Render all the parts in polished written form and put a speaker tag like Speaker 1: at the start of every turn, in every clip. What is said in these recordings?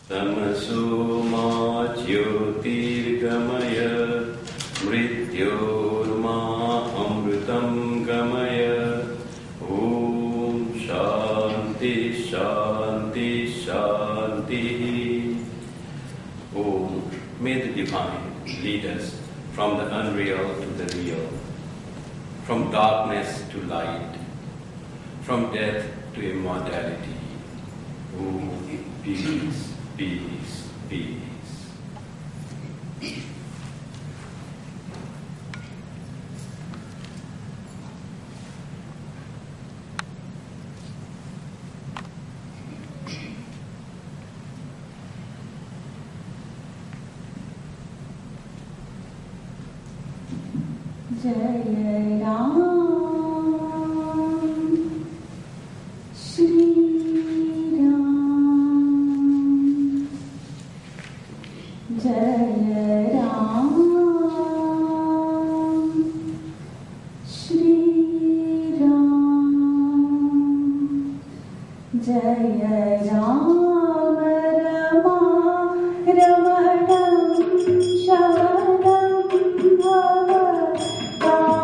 Speaker 1: तमसो मा ज्योतिर्गमय मृत्योर्मा अमृतं गमय. ॐ शान्ति शान्ति शान्ति. Om. May the Divine lead us from the unreal to the real, from darkness to light, from death to immortality. Om. Peace, peace, peace.
Speaker 2: Jai Ram, Shri Ram. Jai Ram, Shri Ram. Jai Ram, Rama, Ramadam, Shamadam, Bhava.
Speaker 3: Bye.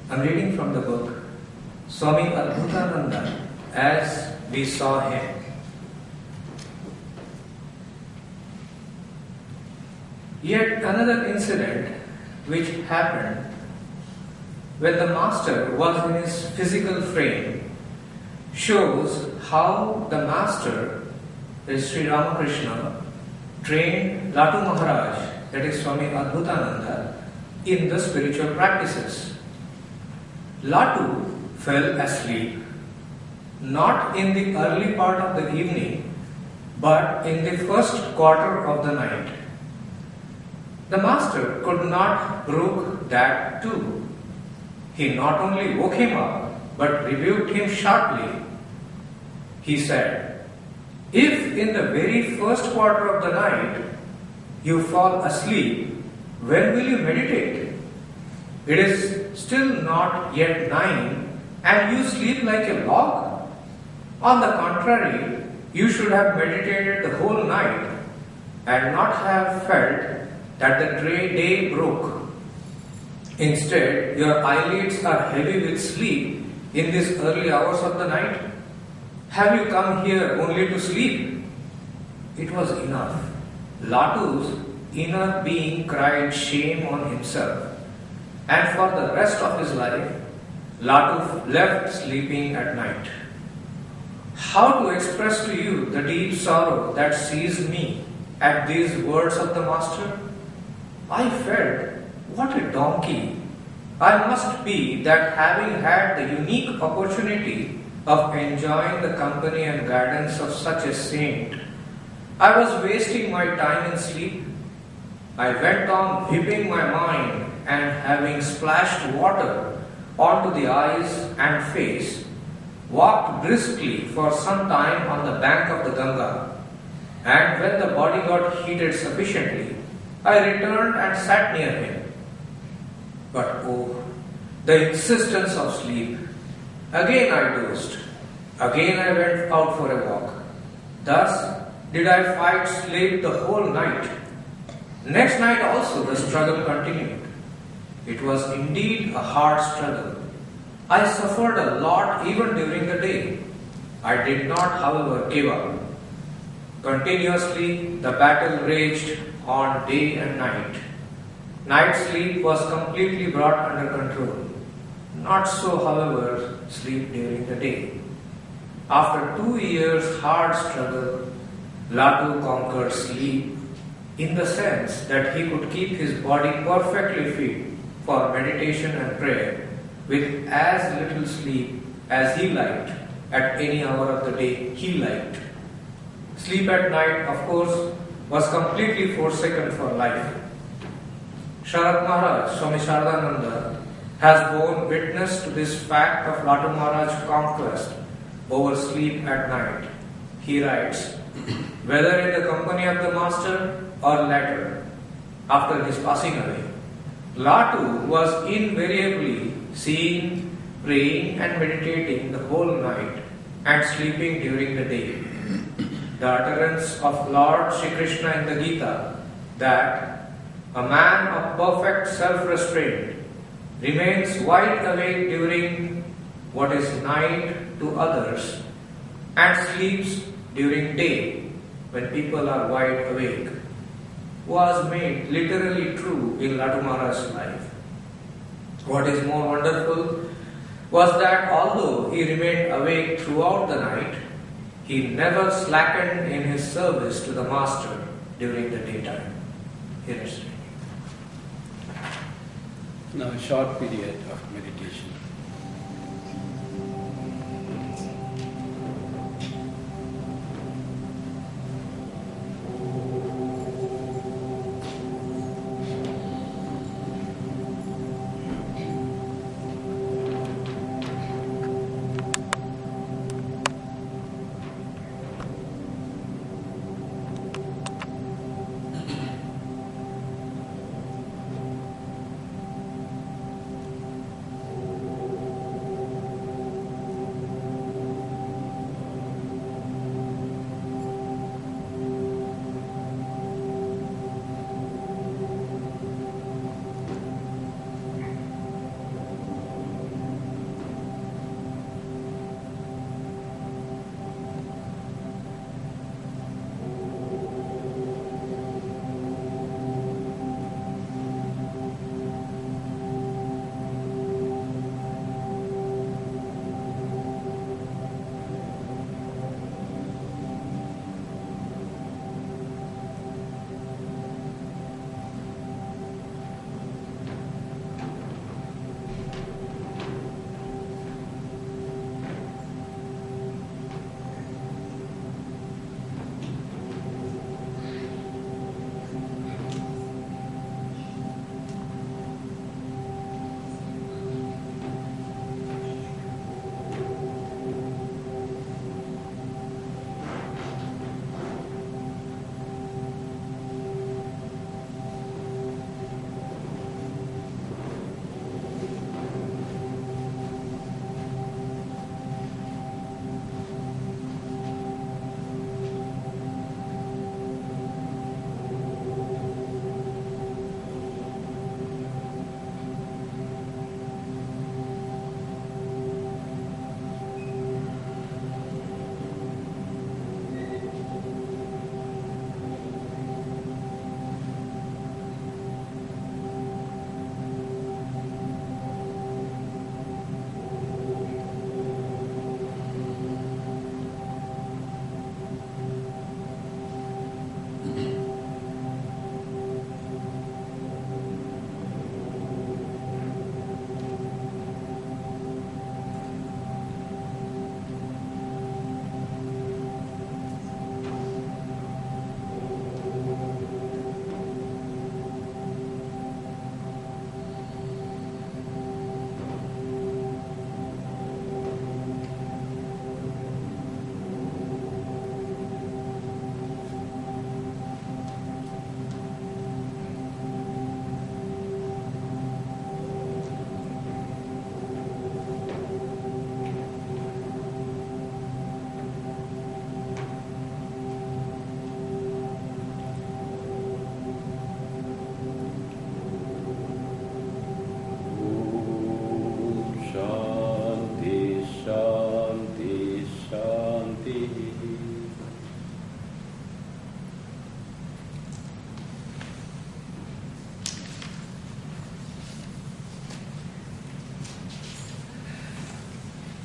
Speaker 3: I'm reading from the book Swami Adbhutananda as we saw him. Yet another incident which happened when the master was in his physical frame shows how the master, Sri Ramakrishna, trained Latu Maharaj, that is Swami Adbhutananda, in the spiritual practices. Latu fell asleep, not in the early part of the evening, but in the first quarter of the night. The master could not brook that too. He not only woke him up, but rebuked him sharply. He said, "If in the very first quarter of the night you fall asleep, when will you meditate? It is still not yet 9 and you sleep like a log. On the contrary, you should have meditated the whole night and not have felt that the day broke. Instead, your eyelids are heavy with sleep in these early hours of the night. Have you come here only to sleep?" It was enough. Latu's inner being cried shame on himself, and for the rest of his life, Latu left sleeping at night. How to express to you the deep sorrow that seized me at these words of the master? I felt, what a donkey I must be that, having had the unique opportunity of enjoying the company and guidance of such a saint, I was wasting my time in sleep. I went on whipping my mind, and having splashed water onto the eyes and face, walked briskly for some time on the bank of the Ganga, and when the body got heated sufficiently, I returned and sat near him. But oh, the insistence of sleep! Again I dozed. Again I went out for a walk. Thus did I fight sleep the whole night. Next night also the struggle continued. It was indeed a hard struggle. I suffered a lot even during the day. I did not, however, give up. Continuously the battle raged on day and night. Night sleep was completely brought under control. Not so, however, sleep during the day. After 2 years' hard struggle, Latu conquered sleep in the sense that he could keep his body perfectly fit for meditation and prayer with as little sleep as he liked at any hour of the day he liked. Sleep at night, of course, was completely forsaken for life. Sharat Maharaj, Swami Sharadananda, has borne witness to this fact of Latu Maharaj's conquest over sleep at night. He writes, whether in the company of the master or later, after his passing away, Latu was invariably seen praying and meditating the whole night and sleeping during the day. The utterance of Lord Shri Krishna in the Gita that a man of perfect self-restraint remains wide awake during what is night to others and sleeps during day when people are wide awake was made literally true in Latu Maharaj's life. What is more wonderful was that although he remained awake throughout the night, he never slackened in his service to the master during the daytime illustrating.
Speaker 1: Now a short period of meditation.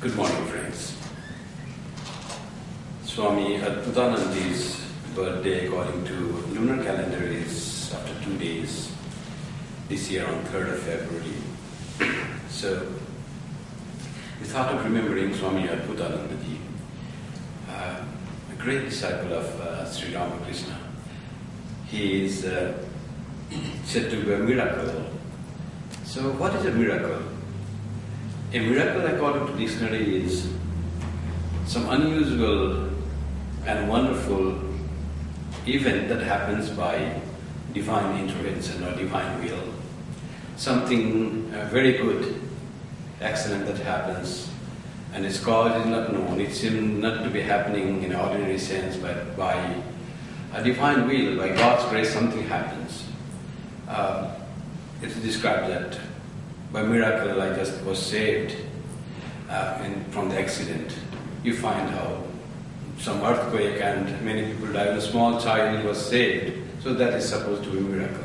Speaker 1: Good morning, friends. Swami Adbhutananda's birthday, according to lunar calendar, is after 2 days, this year on 3rd of February. So, we thought of remembering Swami Adbhutananda, a great disciple of Sri Ramakrishna. He is said to be a miracle. So, what is a miracle? A miracle, according to dictionary, is some unusual and wonderful event that happens by divine intervention or divine will. Something very good, excellent that happens, and its cause is not known. It seems not to be happening in ordinary sense, but by a divine will, by God's grace, something happens. It's described that by miracle I just was saved from the accident. You find how some earthquake and many people died. A small child was saved, so that is supposed to be a miracle.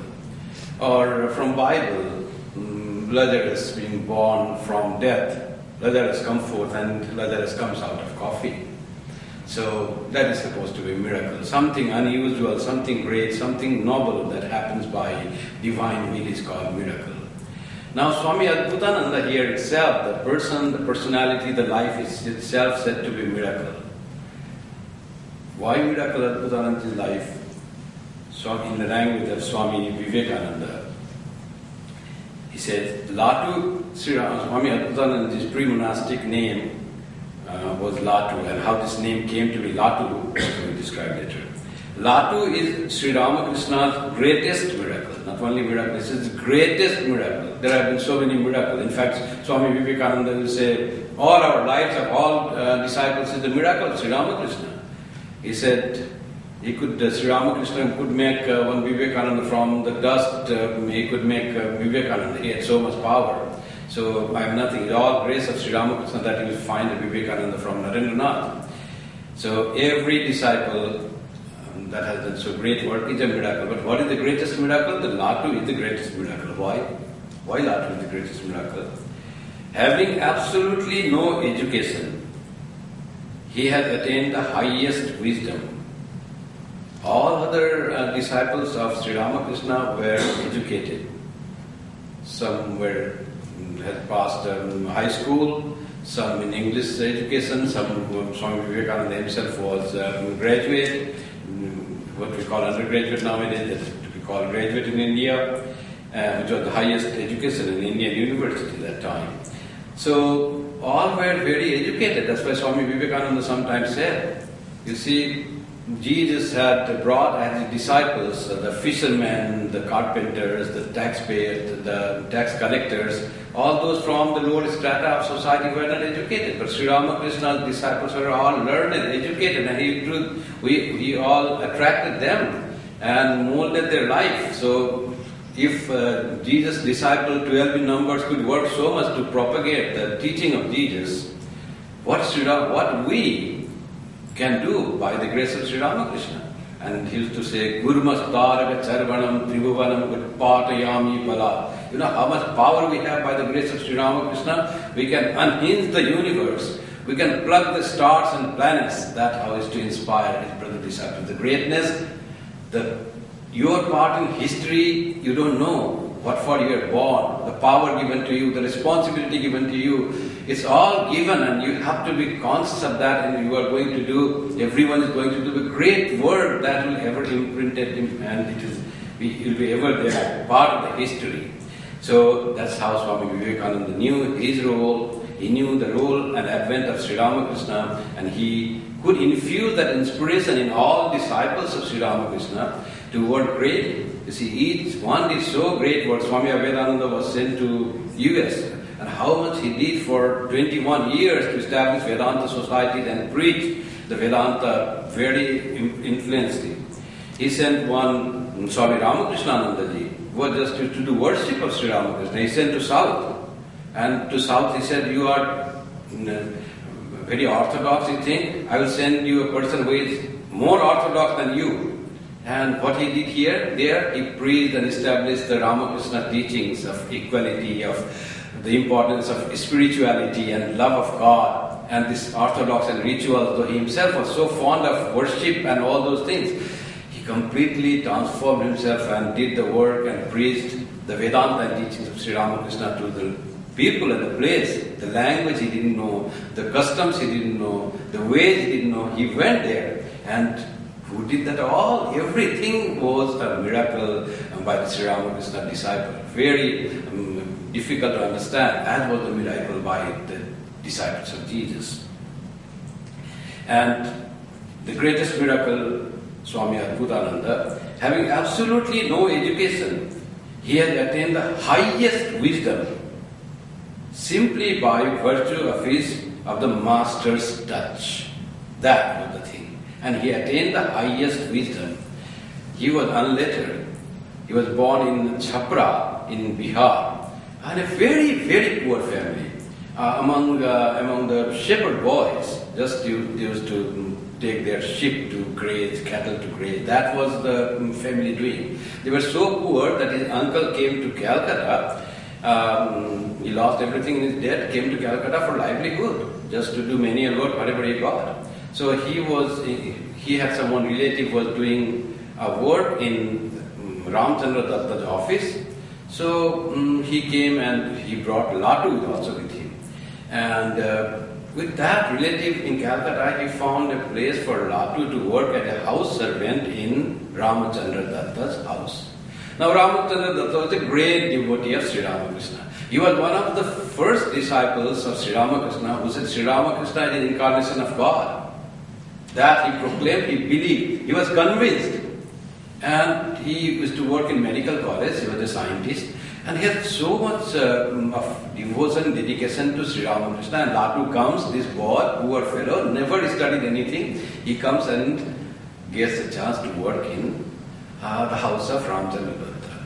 Speaker 1: Or from Bible, Lazarus being born from death. Lazarus comes forth and Lazarus comes out of coffee. So that is supposed to be a miracle. Something unusual, something great, something noble that happens by divine will is called miracle. Now Swami Adbhutananda here itself, the person, the personality, the life is itself said to be miracle. Why miracle Adbhutananda's life? In the language of Swami Vivekananda, he said, Latu, Swami Adbhutananda's pre-monastic name was Latu, and how this name came to be Latu, we will describe later. Latu is Sri Ramakrishna's greatest miracle. Not only miracle, this is the greatest miracle. There have been so many miracles. In fact, Swami Vivekananda will say, all our lives of all disciples is the miracle of Sri Ramakrishna. He said, Sri Ramakrishna could make one Vivekananda from the dust, he could make Vivekananda. He had so much power. So I have nothing. It's all grace of Sri Ramakrishna that he will find a Vivekananda from Narendranath. So every disciple that has done so great work is a miracle. But what is the greatest miracle? The Latu is the greatest miracle. Why? Why Latu is the greatest miracle? Having absolutely no education, he has attained the highest wisdom. All other disciples of Sri Ramakrishna were educated. Some had passed high school, some in English education, some Swami Vivekananda himself was graduate, what we call undergraduate nowadays, that we call graduate in India, which was the highest education in Indian university at that time. So all were very educated. That's why Swami Vivekananda sometimes said, you see, Jesus had brought as his disciples the fishermen, the carpenters, the taxpayers, the tax collectors, all those from the lower strata of society were not educated. But Sri Ramakrishna's disciples were all learned and educated, and we all attracted them and molded their life. So if Jesus' disciple 12 in numbers could work so much to propagate the teaching of Jesus, what we can do by the grace of Sri Ramakrishna. And he used to say, Gurmastaraka Charvanam Tribhuvanam Utpatayami Bala. You know how much power we have by the grace of Sri Ramakrishna? We can unhinge the universe. We can plug the stars and planets. That how is to inspire his brother disciples. The greatness, your part in history, you don't know what for you are born, the power given to you, the responsibility given to you. It's all given, and you have to be conscious of that, and you are going to do, everyone is going to do the great work that will ever imprinted him, and it will be ever there, part of the history. So that's how Swami Vivekananda knew his role. He knew the role and advent of Sri Ramakrishna, and he could infuse that inspiration in all disciples of Sri Ramakrishna to work great. You see, each one did so great work. Swami Adbhutananda was sent to US, and how much he did for 21 years to establish Vedanta societies and preach the Vedanta very influentially. He sent one Swami Ramakrishnanandaji, who was just to do worship of Sri Ramakrishna. He sent to South. And to South he said, you are very orthodox, you think? I will send you a person who is more orthodox than you. And what he did there, he preached and established the Ramakrishna teachings of equality, of the importance of spirituality and love of God, and this orthodox and rituals, though he himself was so fond of worship and all those things. He completely transformed himself and did the work and preached the Vedanta teachings of Sri Ramakrishna to the people and the place. The language he didn't know, the customs he didn't know, the ways he didn't know. He went there, and who did that all? Everything was a miracle by the Sri Ramakrishna disciple. Very difficult to understand, as was the miracle by the disciples of Jesus. And the greatest miracle, Swami Adbhutananda, having absolutely no education, he had attained the highest wisdom simply by virtue of the master's touch. That was the thing. And he attained the highest wisdom. He was unlettered. He was born in Chhapra in Bihar, and a very, very poor family. Among the shepherd boys, just used to take their sheep to graze, cattle to graze. That was the family doing. They were so poor that his uncle came to Calcutta. He lost everything in his debt, came to Calcutta for livelihood, just to do menial work, whatever he got. So he had someone relative was doing a work in Ramchandra Datta's office. So he came and he brought Latu also with him. And with that relative in Calcutta, he found a place for Latu to work as a house servant in Ramchandra Datta's house. Now Ramchandra Datta was a great devotee of Sri Ramakrishna. He was one of the first disciples of Sri Ramakrishna who said Sri Ramakrishna is the incarnation of God. That he proclaimed, he believed, he was convinced. And he used to work in medical college, he was a scientist. And he had so much of devotion, dedication to Sri Ramakrishna. And Latu comes, this boy, poor fellow, never studied anything. He comes and gets a chance to work in the house of Ramchandra Datta.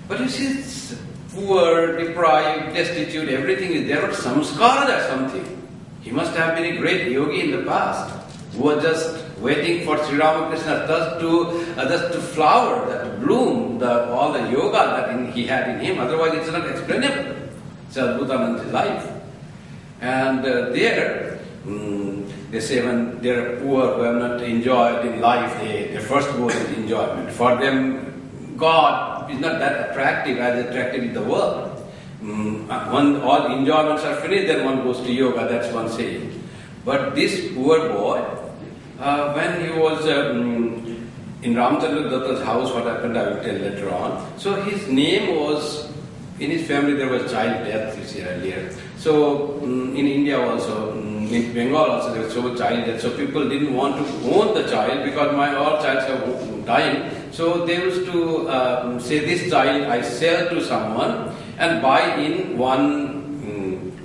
Speaker 1: But you see, it's poor, deprived, destitute, everything is there. But samskara or something. He must have been a great yogi in the past, who was just waiting for Sri Ramakrishna just to flower, that to bloom, all the yoga that he had in him. Otherwise, it's not explainable. It's Adbhutananda's life. And there, they say when they are poor, who have not enjoyed in life, their first goal is enjoyment. For them, God is not that attractive as attractive in the world. When all enjoyments are finished, then one goes to yoga, that's one saying. But this poor boy, when he was in Ramchandra Datta's house, what happened I will tell later on. So his name was, in his family there was child death, you see earlier. So in India also, in Bengal also there was so much child death. So people didn't want to own the child because all childs are dying. So they used to say, this child I sell to someone and buy in one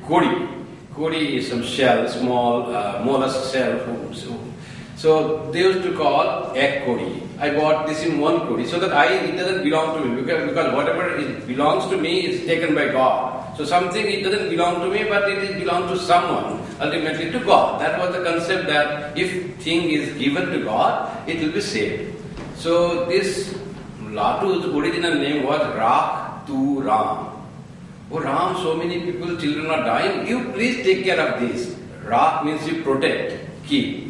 Speaker 1: kodi. Kodi is some shell, small mollusk shell. So they used to call egg kodi. I bought this in one kodi so that it doesn't belong to me because whatever it belongs to me is taken by God. So something it doesn't belong to me but it belongs to someone, ultimately to God. That was the concept that if thing is given to God, it will be saved. So this Latu's original name was Rak Tu Ram. Oh Ram, so many people, children are dying. You please take care of this. Rak means you protect, keep.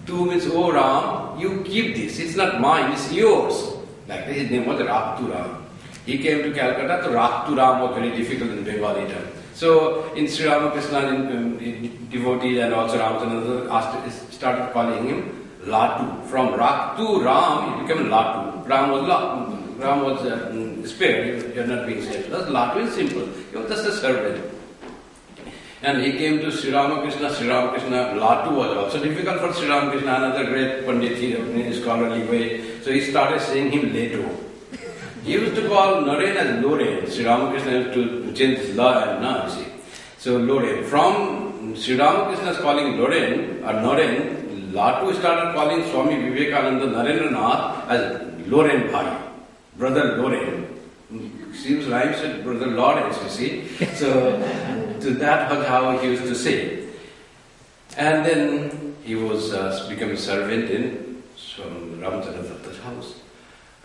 Speaker 1: Tu means, oh Ram, you keep this. It's not mine, it's yours. Like that, his name was Rak Tu Ram. He came to Calcutta, so Rak Tu Ram was very difficult in Bengali term. So in Sri Ramakrishna, devotees and also Ramchandra started calling him Latu. From Rak Tu Ram, he became Latu. Ram was spared, you are not being saved. That's Latu is simple. He was just a servant. And he came to Sri Ramakrishna. Latu was also difficult for Sri Ramakrishna, another great Pandit in a scholarly way. So he started saying him Leto. He used to call Naren as Loren. Sri Ramakrishna used to change his la and na, you see. So Loren. From Sri Ramakrishna's calling Loren or Naren, Latu started calling Swami Vivekananda Narendranath as Loren Bhai, brother Loren. Seems rhymes with brother Lawrence, you see. So that was how he used to say. And then he was become a servant in Ramchandra Datta's house.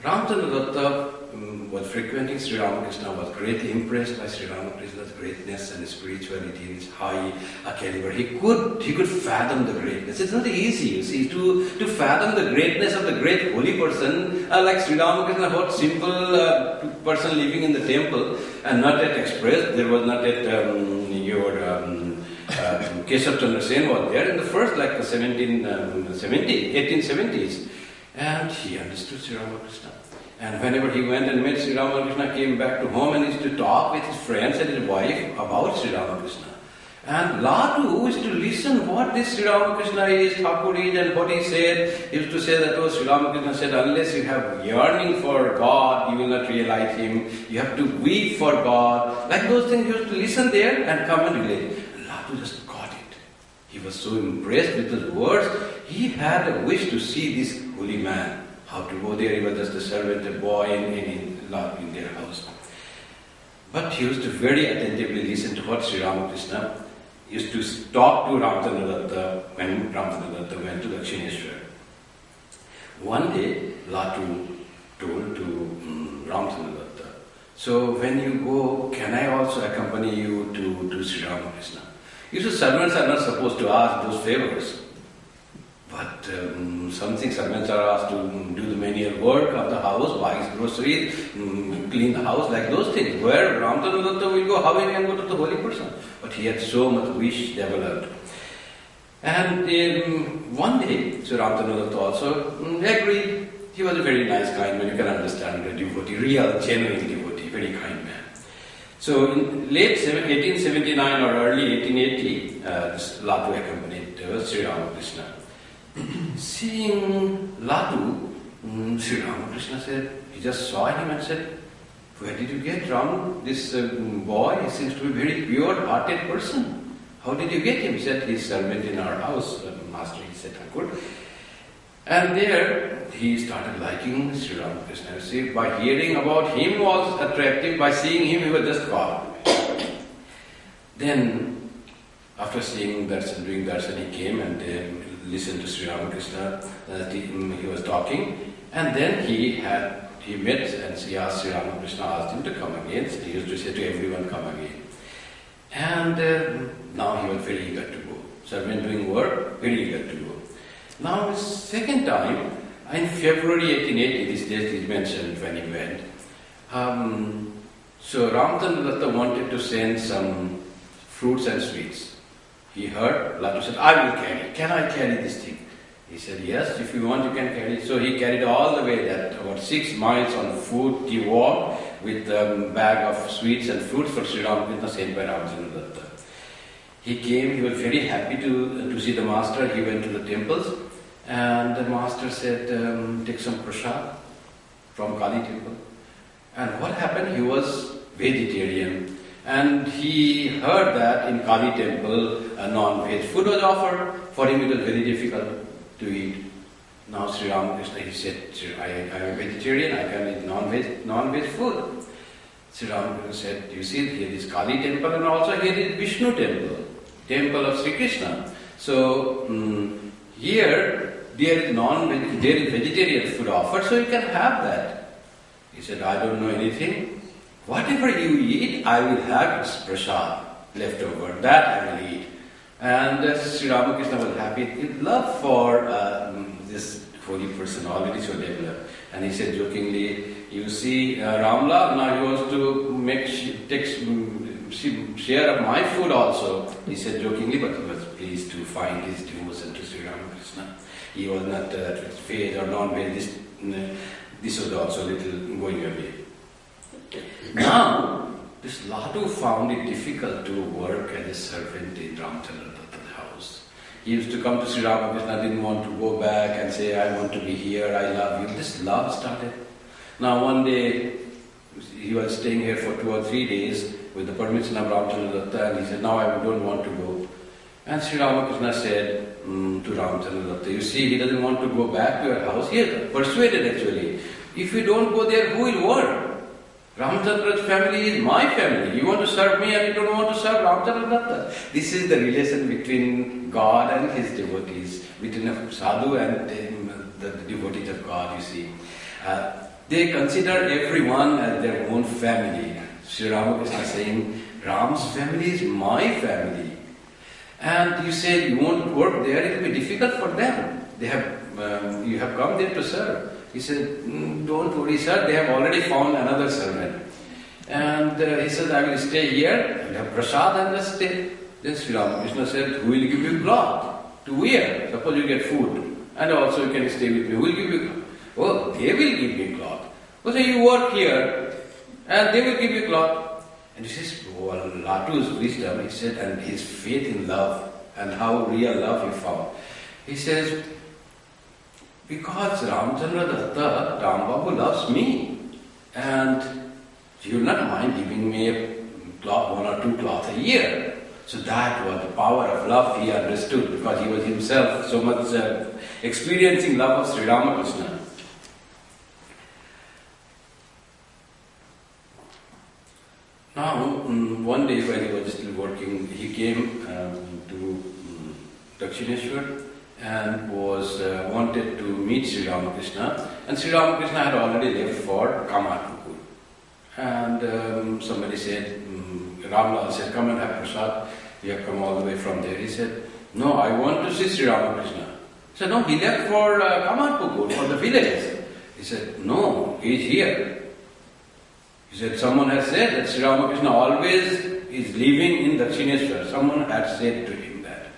Speaker 1: Ramchandra Datta was frequenting Sri Ramakrishna, was greatly impressed by Sri Ramakrishna's greatness and spirituality, his high caliber. He could fathom the greatness. It's not easy, you see, to fathom the greatness of the great holy person like Sri Ramakrishna, what simple person living in the temple and not yet expressed. There was not yet Keshav Chandra Sen was there in the first, like the 1870s. And he understood Sri Ramakrishna. And whenever he went and met Sri Ramakrishna, came back to home and used to talk with his friends and his wife about Sri Ramakrishna. And Latu used to listen what this Sri Ramakrishna is, Thakur is, and what he said. He used to say that, oh, Sri Ramakrishna said, unless you have yearning for God, you will not realize Him. You have to weep for God. Like those things, he used to listen there and come and relate. And Latu just got it. He was so impressed with his words. He had a wish to see this holy man. How to go there? He was just a servant, a boy in their house. But he used to very attentively listen to what Sri Ramakrishna used to talk to Ramchandra Datta when Ramchandra Datta went to Dakshineshwar. One day, Latu told to Ramchandra Datta, so when you go, can I also accompany you to Sri Ramakrishna? You see, servants are not supposed to ask those favors. But something servants are asked to do the manual work of the house, buy his groceries, clean the house, like those things. Where Ramchandra Datta will go, how he can go to the holy person? But he had so much wish developed. And one day, so Ramchandra Datta also agreed. He was a very nice, kind man. You can understand a devotee, real, genuine devotee, very kind man. So in late 1879 or early 1880, Latu accompanied Sri Ramakrishna. Seeing Latu, Sri Ramakrishna said, he just saw him and said, "Where did you get Ram? This boy, he seems to be a very pure-hearted person. How did you get him?" He said, "He's servant in our house, master," he said, "Good." And there he started liking Sri Ramakrishna. You see, by hearing about him was attractive, by seeing him he was just caught. Then, after seeing darshan, doing darshan, he came and listened to Sri Ramakrishna. He was talking, and then he met and he asked Sri Ramakrishna, asked him to come again. So he used to say to everyone, "Come again." And now he was very eager to go. Servant doing work, very eager to go. Now his second time, in February 1880, this date is mentioned when he went. So Ramchandra Datta wanted to send some fruits and sweets. He heard, Latu said, "I will carry. Can I carry this thing?" He said, "Yes, if you want you can carry it." So he carried all the way that about 6 miles on foot. He walked with a bag of sweets and fruits for Sri Ramakrishna sent by Ramchandra Datta. He came, he was very happy to see the master. He went to the temples and the master said, "Take some prasad from Kali temple." And what happened? He was vegetarian. And he heard that in Kali temple non-veg food was offered. For him it was very difficult to eat. Now Sri Ramakrishna, he said, I am a vegetarian, I can eat non-veg food. Sri Ramakrishna said, "You see, here is Kali temple and also here is Vishnu temple, temple of Sri Krishna. So here there is vegetarian food offered, so you can have that." He said, "I don't know anything. Whatever you eat, I will have prasad left over. That I will eat." And Sri Ramakrishna was happy. His love for this holy person already so developed. And he said jokingly, "You see, Ramlal, now he wants to take share of my food also." He said jokingly, but he was pleased to find his devotion to Sri Ramakrishna. He was not veg or non-veg. This was also a little going away. Now, this Latu found it difficult to work as a servant in Ramchandra Datta's house. He used to come to Sri Ramakrishna, didn't want to go back and say, "I want to be here, I love you." This love started. Now one day, he was staying here for 2 or 3 days with the permission of Ramchandra Datta, and he said, "Now I don't want to go." And Sri Ramakrishna said to Ramchandra Datta, "You see, he doesn't want to go back to your house." He is persuaded actually. "If you don't go there, who will work? Ramchandra's family is my family. You want to serve me and you don't want to serve Ramchandra Datta." This is the relation between God and his devotees, between a sadhu and the devotees of God, you see. They consider everyone as their own family. Sri Ramakrishna saying, "Ram's family is my family." And you say you won't work there, it will be difficult for them. You have come there to serve. He said, "Don't worry, sir, they have already found another servant." And he said, "I will stay here, and have prasad and just stay." Then Sri Ramakrishna said, "Who will give you cloth to wear? Suppose you get food, and also you can stay with me. Who will give you cloth?" "Oh, they will give me cloth." "Oh, so you work here, and they will give you cloth." And this is Latu's wisdom, he said, and his faith in love, and how real love he found. He says, "Because Ramchandra Datta, Rambabu loves me, and he will not mind giving me a cloth, 1 or 2 cloths a year." So that was the power of love he understood, because he was himself so much experiencing love of Sri Ramakrishna. Now, one day when he was still working, he came to Dakshineshwar and wanted to meet Sri Ramakrishna. And Sri Ramakrishna had already left for Kamarpukur. And somebody said, Ramlal said, "Come and have prasad." We have come all the way from there. He said, "No, I want to see Sri Ramakrishna." He said, no, he left for Kamarpukur, for the village. He said, no, he is here. He said, someone has said that Sri Ramakrishna always is living in Dakshineshwar. Someone had said to him that.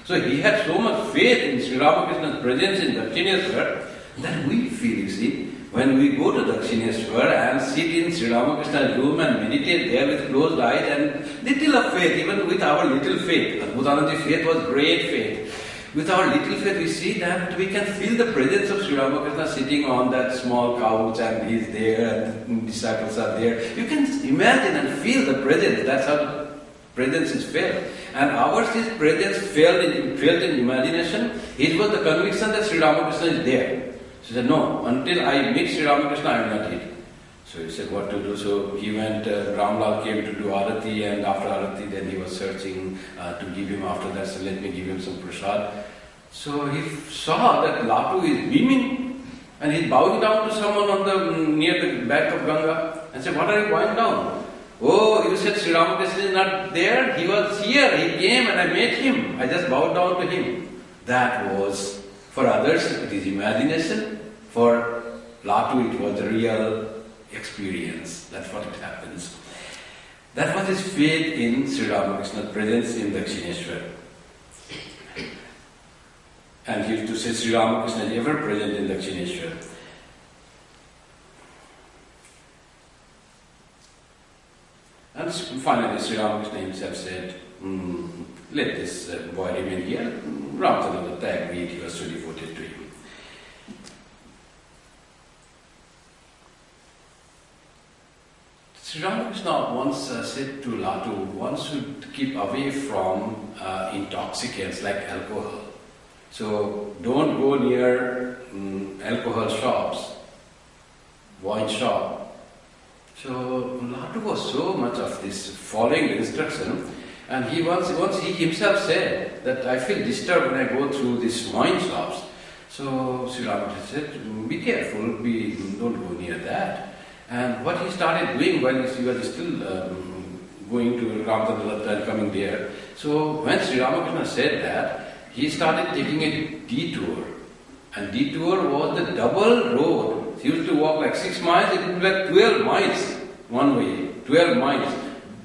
Speaker 1: So he had so much faith in Sri Ramakrishna's presence in Dakshineshwar that we feel, you see, when we go to Dakshineshwar and sit in Sri Ramakrishna's room and meditate there with closed eyes and little of faith, even with our little faith, Adbhutananda's faith was great faith. With our little faith, we see that we can feel the presence of Sri Ramakrishna sitting on that small couch and he is there and the disciples are there. You can imagine and feel the presence. That's how the presence is felt. And ours is presence felt in imagination. His was the conviction that Sri Ramakrishna is there. So he said, no, until I meet Sri Ramakrishna, I will not eat. So he said what to do. So he went, Ramlal came to do Arati, and after Arati then he was searching to give him after that, so let me give him some prasad. So he saw that Latu is beaming and he's bowing down to someone on the near the back of Ganga and said, what are you bowing down? Oh, you said Sri Ramakrishna is not there, he was here, he came and I met him, I just bowed down to him. That was, for others it is imagination, for Latu it was a real experience. That's what it happens. That was his faith in Sri Ramakrishna's presence in Dakshineshwar. And he used to say Sri Ramakrishna is ever present in Dakshineshwar. And finally Sri Ramakrishna himself said, let this boy remain here. Ramchandra agreed, he was so devoted to him. Sri Ramakrishna once said to Latu, one should keep away from intoxicants like alcohol. So don't go near alcohol shops, wine shop. So Latu was so much of this following the instruction, and he once he himself said that I feel disturbed when I go through these wine shops. So Sri Ramakrishna said, be careful, don't go near that. And what he started doing while he was still going to Ramchandra and coming there. So when Sri Ramakrishna said that, he started taking a detour. And detour was the double road. He used to walk like 6 miles, it would be like 12 miles one way, 12 miles.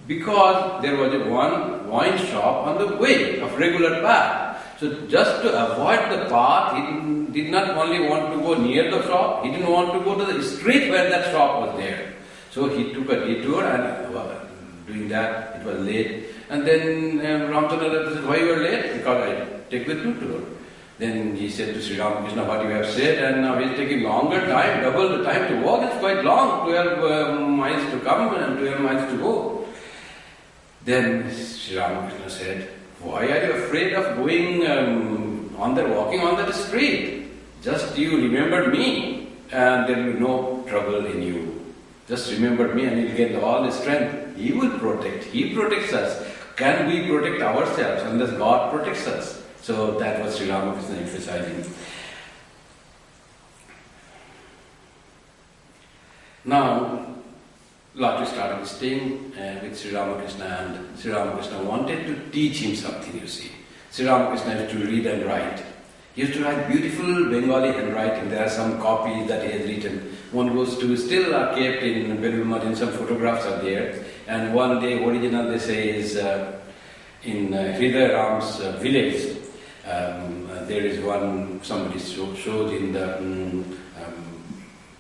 Speaker 1: Because there was a one wine shop on the way of regular path. So just to avoid the path, he did not only want to go near the shop, he didn't want to go to the street where that shop was there. So he took a detour and doing that, it was late. And then Ramchandra said, why you were late? Because I take the detour. Then he said to Sri Ramakrishna, what you have said, and now he is taking longer time, double the time to walk, it's quite long, 12 miles to come and 12 miles to go. Then Sri Ramakrishna said, why are you afraid of going walking on that street? Just you remember me and there will be no trouble in you. Just remember me and you'll get all the strength. He will protect. He protects us. Can we protect ourselves unless God protects us? So that was Sri Ramakrishna emphasizing. Now, Latu started staying with Sri Ramakrishna, and Sri Ramakrishna wanted to teach him something, you see. Sri Ramakrishna used to read and write. He used to write beautiful Bengali handwriting. There are some copies that he has written. One goes to, still are kept in Belur and some photographs are there. And one day, original they say is in Hridaya Ram's village. There is one, somebody shows in the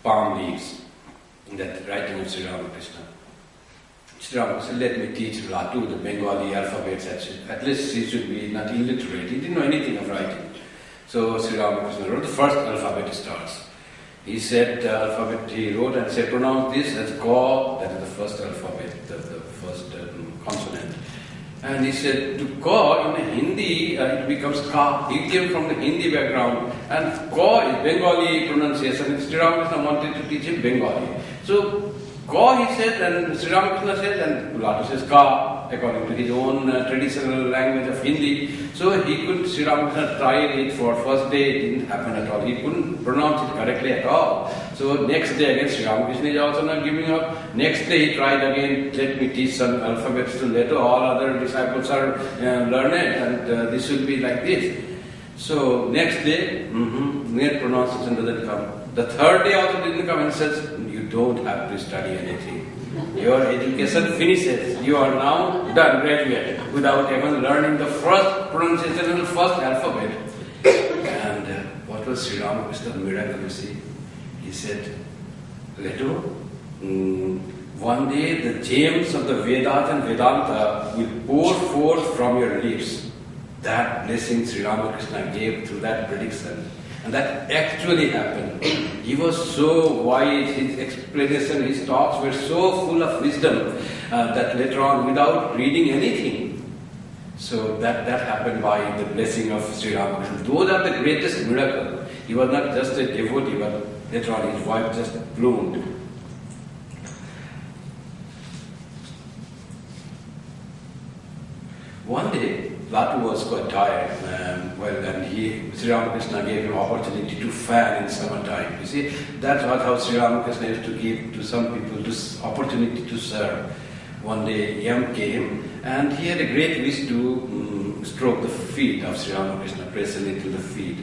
Speaker 1: palm leaves. That writing of Sri Ramakrishna. Sri Ramakrishna, let me teach Latu the Bengali alphabets. At least he should be not illiterate. He didn't know anything of writing. So Sri Ramakrishna wrote the first alphabet starts. He said the alphabet he wrote and said pronounce this as Ka, that is the first alphabet, the first consonant. And he said to Ka in Hindi it becomes Ka. He came from the Hindi background and Ka is Bengali pronunciation. Sri Ramakrishna wanted to teach him Bengali. So Ka he said and Sri Ramakrishna said and Latu says Ka according to his own traditional language of Hindi. So Sri Ramakrishna tried it for first day, it didn't happen at all. He couldn't pronounce it correctly at all. So next day again Sri Ramakrishna is also not giving up. Next day he tried again, let me teach some alphabets to later all other disciples are learned and this will be like this. So next day, near pronunciation doesn't come. The third day also didn't come and says, you don't have to study anything. Your education finishes. You are now done, graduate, without even learning the first pronunciation and the first alphabet. And what was Sri Ramakrishna's miracle, you see? He said, Leto, one day the gems of the Vedas and Vedanta will pour forth from your lips. That blessing Sri Ramakrishna gave through that prediction. And that actually happened. He was so wise, his explanation, his talks were so full of wisdom that later on, without reading anything, so that happened by the blessing of Sri Ramakrishna. Those are the greatest miracles. He was not just a devotee, but later on his wife just bloomed. One day, Latu was quite tired, and Sri Ramakrishna gave him opportunity to fan in summertime. You see, that's how Sri Ramakrishna used to give to some people this opportunity to serve. One day, Yam came, and he had a great wish to stroke the feet of Sri Ramakrishna, press a little the feet.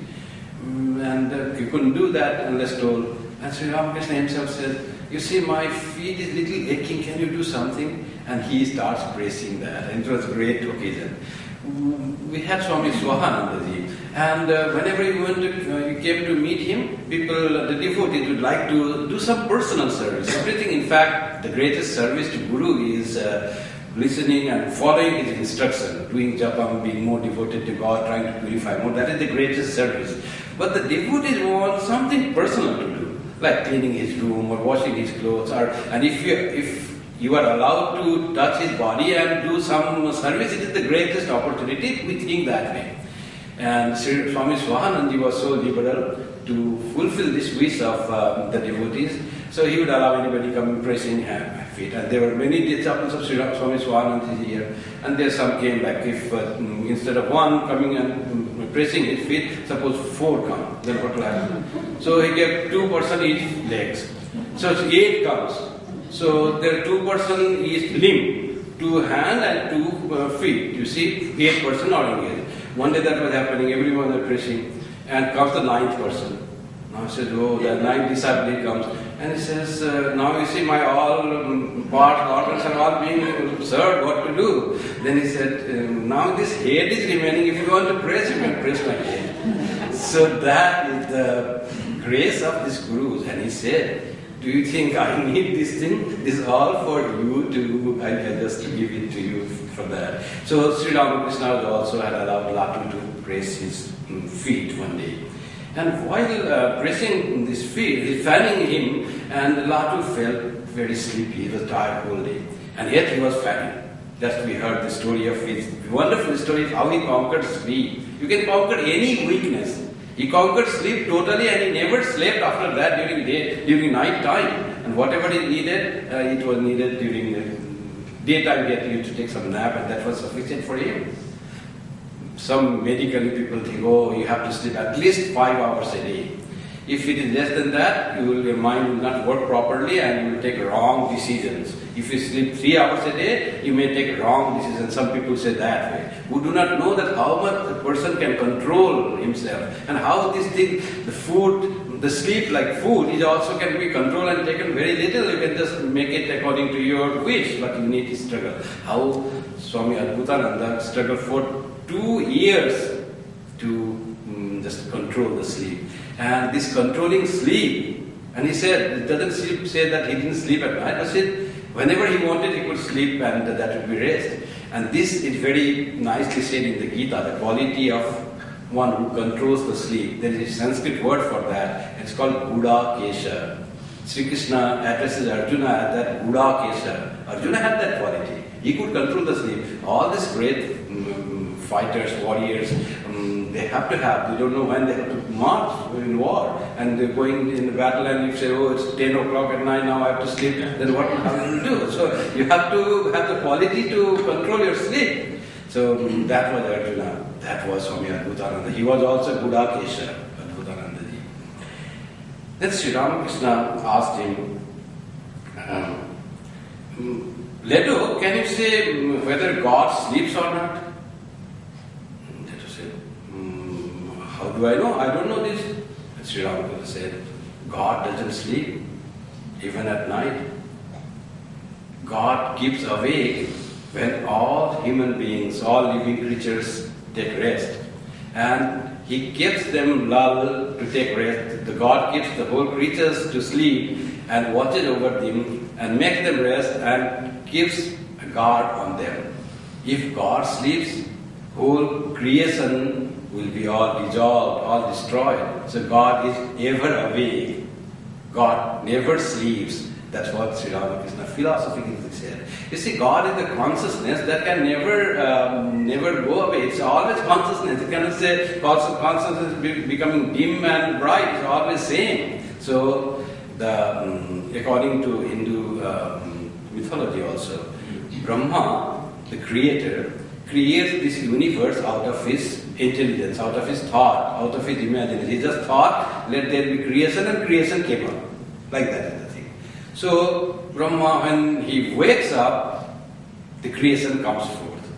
Speaker 1: And he couldn't do that unless told. And Sri Ramakrishna himself said, you see, my feet is little aching, can you do something? And he starts pressing that, and it was a great occasion. We had Swami Swahanandaji, and whenever you came to meet him, people, the devotees would like to do some personal service. Everything, in fact, the greatest service to Guru is listening and following his instruction, doing japam, being more devoted to God, trying to purify more. That is the greatest service. But the devotees want something personal to do, like cleaning his room or washing his clothes, and if you are allowed to touch his body and do some service, it is the greatest opportunity. We think that way. And Swami Swahanandaji was so liberal to fulfill this wish of the devotees. So he would allow anybody coming pressing feet. And there were many disciples of Swami Swahanandaji here. And there some came, like if instead of one coming and pressing his feet, suppose 4 come, then what will happen? So he gave 2 person each legs. So 8 comes. So there are 2 person each limb, 2 hand and 2 feet. You see, 8 person are engaged. One day that was happening, everyone was pressing, and comes the 9th person. Now he says, oh, the 9th disciple comes, and he says, now you see my all parts, organs are all being served, what to do? Then he said, now this head is remaining, if you want to press, you can press my head. So that is the grace of these Gurus. And he said, do you think I need this thing? This is all for you to, I just give it to you for that. So Sri Ramakrishna also had allowed Latu to press his feet one day. And while pressing his feet, he's fanning him, and Latu felt very sleepy. He was tired whole day. And yet he was fanning. Just we heard the story of his wonderful story of how he conquered sleep. You can conquer any weakness. He conquered sleep totally, and he never slept after that during night time. And whatever he needed, it was needed during the daytime. He had to take some nap, and that was sufficient for him. Some medically people think, oh, you have to sleep at least 5 hours a day. If it is less than that, your mind will not work properly and you will take wrong decisions. If you sleep 3 hours a day, you may take wrong decisions. Some people say that way. Who do not know that how much the person can control himself and how this thing, the food, the sleep like food, is also can be controlled and taken very little. You can just make it according to your wish, but you need to struggle. How Swami Adbhutananda struggled for 2 years to just control the sleep. And this controlling sleep, and he said, it doesn't say that he didn't sleep at night, but said whenever he wanted he could sleep and that would be rest. And this is very nicely said in the Gita, the quality of one who controls the sleep. There is a Sanskrit word for that. It's called Buddha Kesha. Sri Krishna addresses Arjuna as that Buddha Kesha. Arjuna had that quality. He could control the sleep. All these great fighters, warriors, they have to have, they don't know when they have to march in war, and they're going in the battle, and you say, oh, it's 10 o'clock at night, now I have to sleep, then what will you do? So you have to have the quality to control your sleep. So that was Arjuna, that was Swami Adbhutananda. He was also Buddha Kesha, Adbhutanandaji. Then Sri Ramakrishna asked him, Leto, can you say whether God sleeps or not? do I know? I don't know this. And Sri Ramakrishna said, God doesn't sleep, even at night. God keeps awake when all human beings, all living creatures take rest. And He keeps them lulled to take rest. The God keeps the whole creatures to sleep and watches over them and makes them rest and keeps a guard on them. If God sleeps, whole creation will be all dissolved, all destroyed. So God is ever awake. God never sleeps. That's what Sri Ramakrishna philosophically said. You see, God is the consciousness that can never go away. It's always consciousness. You cannot say consciousness is becoming dim and bright. It's always same. So, according to Hindu mythology also, Brahma, the creator, creates this universe out of his intelligence, out of his thought, out of his imagination. He just thought, let there be creation, and creation came up. Like that is the thing. So, Brahma, when he wakes up, the creation comes forth.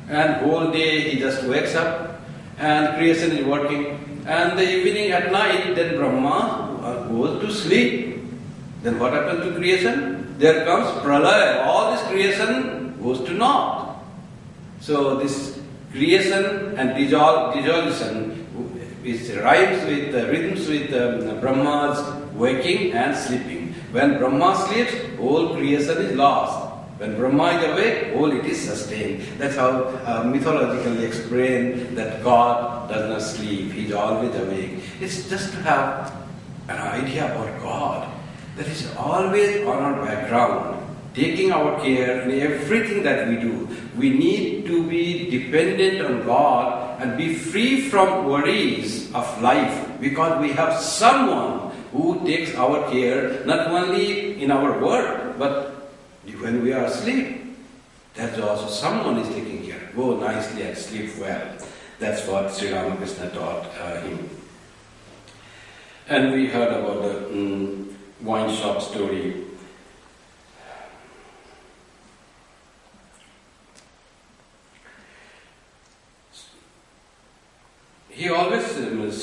Speaker 1: And whole day he just wakes up, and creation is working. And the evening at night, then Brahma goes to sleep. Then what happens to creation? There comes pralaya. All this creation goes to naught. So this creation and dissolution rhymes with rhythms with Brahma's waking and sleeping. When Brahma sleeps, whole creation is lost. When Brahma is awake, whole it is sustained. That's how mythologically explained that God does not sleep. He is always awake. It's just to have an idea about God that is always on our background, taking our care in everything that we do. We need to be dependent on God and be free from worries of life, because we have someone who takes our care not only in our work, but when we are asleep. That's also someone is taking care. Go nicely and sleep well. That's what Sri Ramakrishna taught him. And we heard about the wine shop story. He always,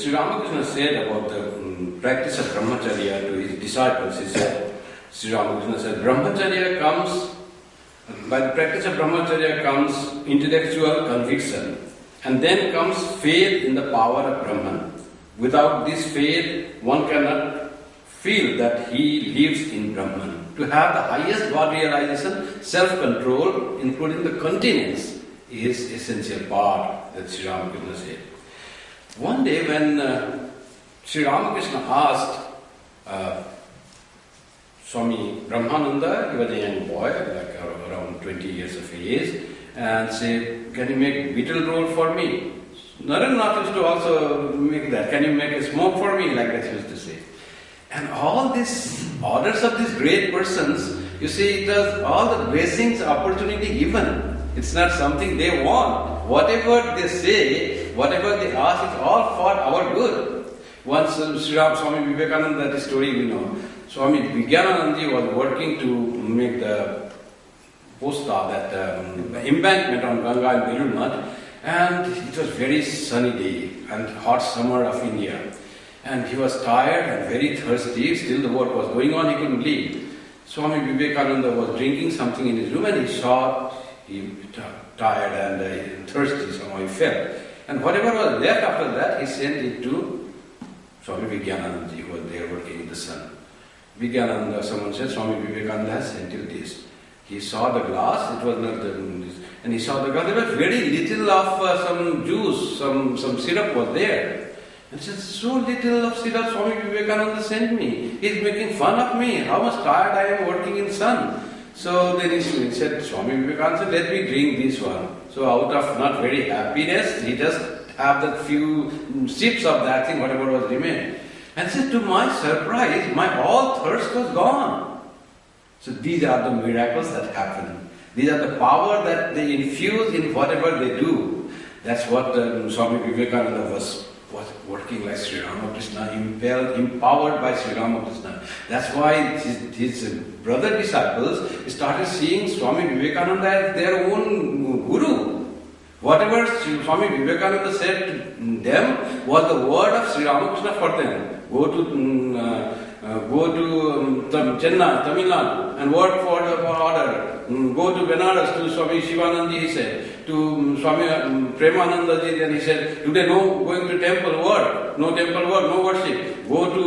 Speaker 1: Sri Ramakrishna said about the practice of brahmacharya to his disciples. He said, Sri Ramakrishna said, brahmacharya comes, by the practice of brahmacharya comes intellectual conviction, and then comes faith in the power of Brahman. Without this faith, one cannot feel that he lives in Brahman. To have the highest God realization, self-control, including the continence, is essential part that Sri Ramakrishna said. One day when Sri Ramakrishna asked Swami Brahmananda, he was a young boy, like around 20 years of age, and said, can you make betel roll for me? Narendranath used to also make that. Can you make a smoke for me? Like that he used to say. And all these orders of these great persons, you see, it was all the blessings, opportunity given. It's not something they want. Whatever they say, whatever they ask, it's all for our good. Once Swami Vivekananda, that story we know, Swami Vijnananandji was working to make the posta, that embankment on Ganga in Belur, and it was very sunny day and hot summer of India. And he was tired and very thirsty, still the work was going on, he couldn't leave. Swami Vivekananda was drinking something in his room, and he saw he tired and thirsty, somehow he felt. And whatever was left after that, he sent it to Swami Vijnananandji, who was there working in the sun. Vijnananda, someone said, Swami Vivekananda has sent you this. He saw the glass, it was not this, and he saw the glass, there was very little of some juice, some syrup was there. And he said, so little of syrup Swami Vivekananda sent me. He's making fun of me, how much tired I am working in sun. So then he said, Swami Vivekananda said, let me drink this one. So out of not very happiness, he just have that few sips of that thing, whatever was remained. And said, to my surprise, my all thirst was gone. So these are the miracles that happen. These are the power that they infuse in whatever they do. That's what Swami Vivekananda was working like Sri Ramakrishna, empowered by Sri Ramakrishna. That's why his brother disciples started seeing Swami Vivekananda as their own guru. Whatever Swami Vivekananda said to them was the word of Sri Ramakrishna for them. Go to Chennai, Tamil Nadu, and work for the order. Go to Benares to Swami Shivanandi, he said. To Swami Kripamayananda ji, then he said, today no going to temple work, no temple work, no worship. Go to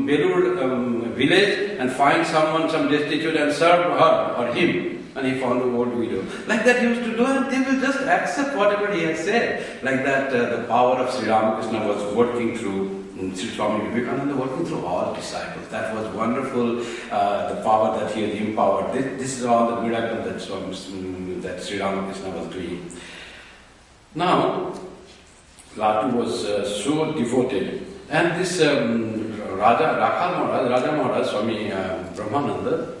Speaker 1: Belur village and find someone, some destitute, and serve her or him. And he found an old widow. Like that he used to do, and they will just accept whatever he had said. Like that the power of Sri Ramakrishna was working through Sri Swami Vivekananda, working through all disciples. That was wonderful, the power that he had empowered. This is all the miracle that Sri Ramakrishna was doing. Now, Latu was so devoted. And this Raja Maharaj, Swami Brahmananda,